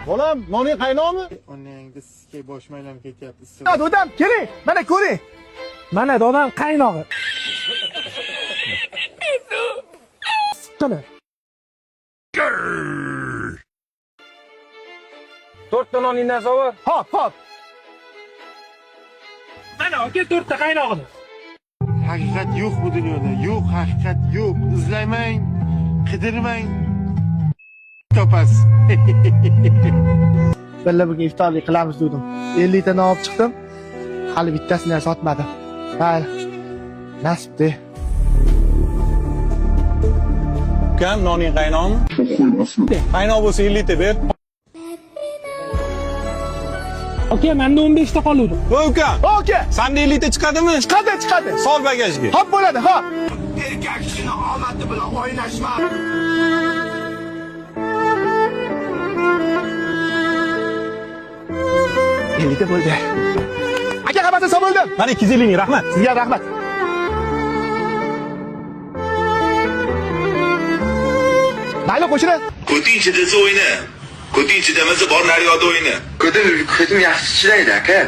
Bolam, noning qaynoqmi? Onangda sizga boshim aylanib ketyapti. Dadam, keling, mana ko'ring. Mana dadam qaynog'i. Qani. 4 ta noningdan sovur. Hop. Mana aka 4 ta qaynog'ini. Haqiqat yo'q bu dunyoda. Yo'q, haqiqat yo'q. Izlamang, qidirmang. Topasiz. Billa bugun iftorlik qilamiz dedim. 50 ta non olib chiqdim. Hali bittasini ham sotmadim. Mayli. Nasibda. Ukam, noning qaynoqmi? Qaynoq bo'lsa 50 ta ber. Aka, menda 15 ta qoldi. Voy ukam, Aka, sanda 50 ta chiqadimi? chiqadi. Sol bagajga. Hop bo'ladi, hop. Erkak kishini omadi bilan o'ynashma. Elita bo'ldi. Aka, hammasi sog' bo'ldi. Mana 250 ming, rahmat. Sizga rahmat. Mayli qo'shini. Ko'ting chidasa o'yna. Ko'ting chidamasa bor naryoqda o'yna. Ko'dim yaxshi chidaydi aka.